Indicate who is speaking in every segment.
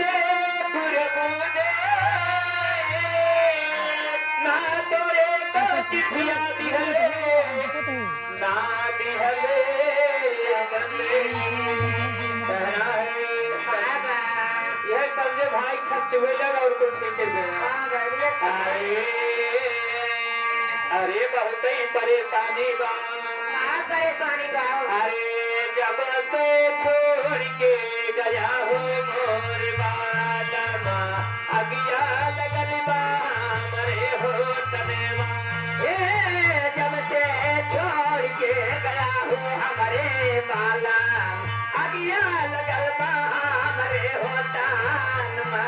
Speaker 1: से गुरबुदे ना तोरे को चिट्ठिया दिहले ना दिहले बंदे यह समझे भाई छत हुए लगा और कुछ नहीं कर अरे अरे बहुत ही परेशानी बा परेशानी बा अरे जब से छोड़ के गया हो मोर बालमा अगिया लगल बा मरे हो तने जब से छोड़ के गया हो हमारे बाला अगिया लगल बा मरे हो तानमा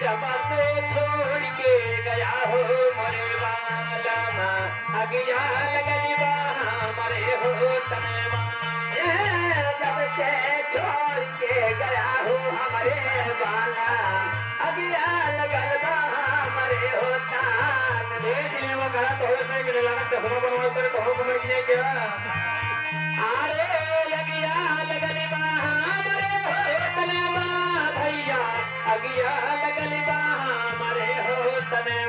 Speaker 1: जब से छोड़ के गया हो मोरे बालमा अगिया लगल बा मरे हो तने जब से छोड़ के गया हो हमारे बाला अगिया लगल बा मरे हो तान दिले वो गला तो होने के लगा तो हो बनवा कर तो हो समझ नहीं क्या अरे लगिया लगल बा मरे हो तने भैया अगिया लगल बा मरे हो तने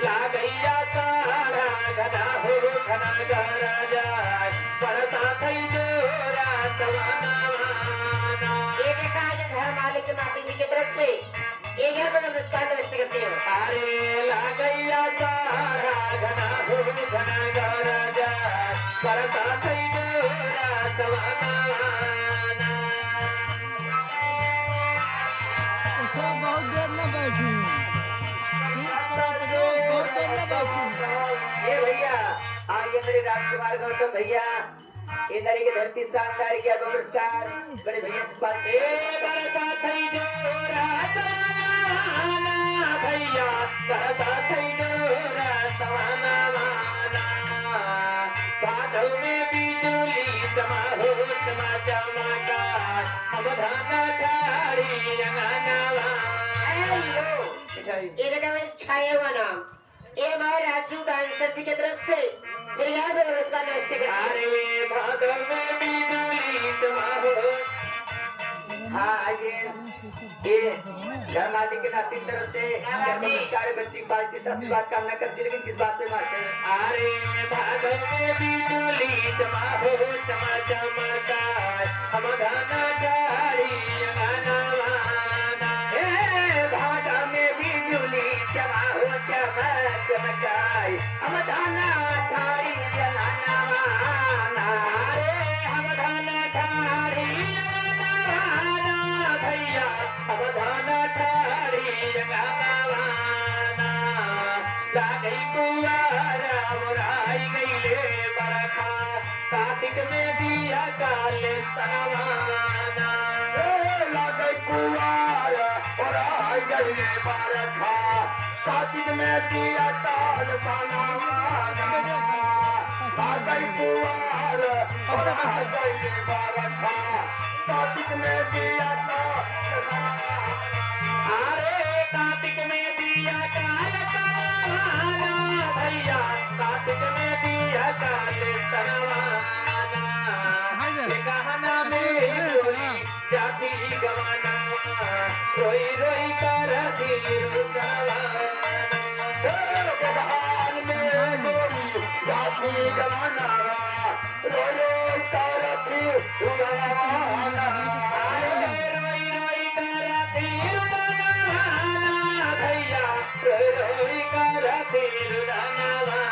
Speaker 1: लागैया सारा गदा हो घना गरा जाए परता थई जोरा तवाना एक काज घर मालिक माटी जी की तरफ से ये घर पर नमस्कार व्यक्त करते हैं अरे लागैया सारा घना हो घना गरा जाए परता थई जोरा तवाना
Speaker 2: बहुत देर न बैठी
Speaker 1: ये भैया आगे मेरे राजकुमार गौतम भैया इधर की धरती शानदार के पुरस्कार बड़े भैया से बरसा थई जोरा सवाना भैया बरसा थई जोरा सवाना बादल में बिजली समा हो समा चमका हम धाना ठाड़ी अंगना ये में छाया हुआ नाम ये हमारे राजू डांसर जी की तरफ से मेरे याद है उसका नमस्ते करते हैं अरे भादल में बिजली तुम्हारो हाँ ये घर मालिक के नाती की तरफ से नमस्कार बच्ची पार्टी से आशीर्वाद कामना करती लेकिन किस बात पे मारते हैं अरे भादल में बिजली तुम्हारो चमा चमका हम धाना गाड़ी अंगना भादल में बिजली चमा हो चमा चमकाई हम धाना ठाड़ी जलाना रे हम धाना ठाड़ी जलाना भैया हम धाना ठाड़ी जलाना लागई कुआरा मुराई गईले बरखा कार्तिक में दिया काले सनवाना लागई कुआरा मुराई गईले बरखा कार्तिक में दिया काल सनवाना लागई कुआरा मुराई गईले बरखा कार्तिक में दिया अरे कार्तिक में दिया काल सनवाना भैया कार्तिक में दिया काल सनवाना कहना में रोई जाती गवाना रोई रोई कर रुकवाना भगवान में रोई जाती गवाना रोई रोई कर रुकवाना रोई रोई कर रुकवाना भैया रोई रोई कर रुकवाना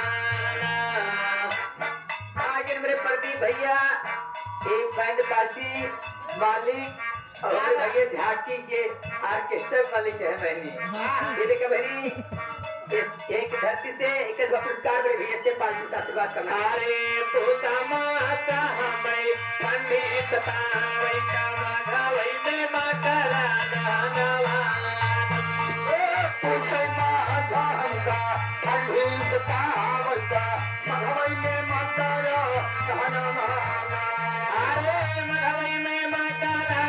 Speaker 1: आगे मेरे प्रदीप भैया एक बैंड पार्टी मालिक और भैया झांकी के ऑर्केस्ट्रा मालिक है बहनी ये देखा बहनी एक धरती से एक पुरस्कार बड़े भैया से पार्टी से आशीर्वाद करना अरे पोता माता हमें पंडित तावई का माधवई में मातरा नावा पोता माता हमका पंडित तावई का माधवई में मातरा नावा अरे माधवई में मातरा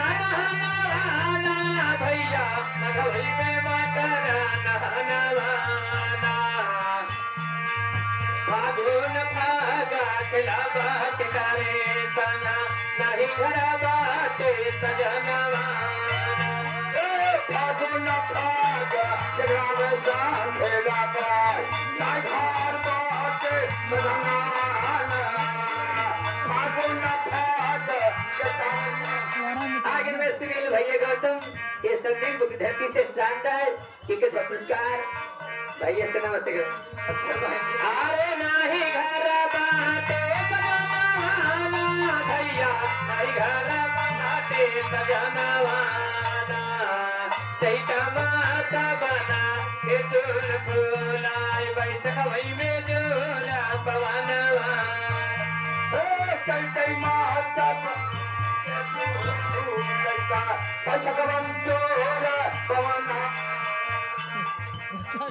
Speaker 1: नावा भैया माधवई में मातरा नावा फागुन फागा किला बात करे सना नहीं घरा बाटे सजनवा गए भैया गौतम ये संगीत की धरती से शानदार टिकट पर पुरस्कार भैया से नमस्ते करो। अच्छा भाई अरे नाही घर बाटे सजनवाना भैया नाही घर बाटे सजनवाना चैता माता बना के तुल फुलाए बैठ हवई में जोला पवनवा ओ चैता माता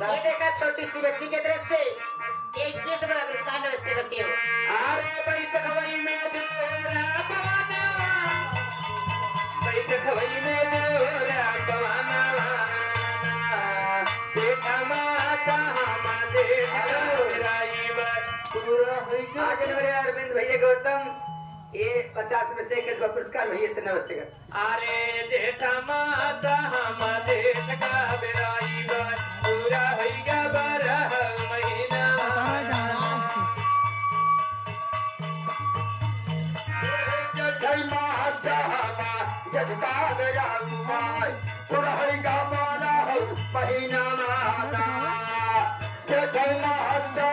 Speaker 3: ये देखा छोटी सी बच्ची की तरफ से एक किस बड़ा पुरस्कार नमस्ते करती हूँ।
Speaker 1: अरे बैठ हवई में जोला पवनवा बैठ हवई में जोला पवनवा देखा माता हमारे पूरा आगे मेरे अरविंद भैया गौतम ये 50 में से एक पुरस्कार भैया से नमस्ते कर। अरे देखा माता हम देश का बिराई पूरा होइगा 12 महीना जय माता यजका बिराई पूरा होइगा 12 महीना माता जय माता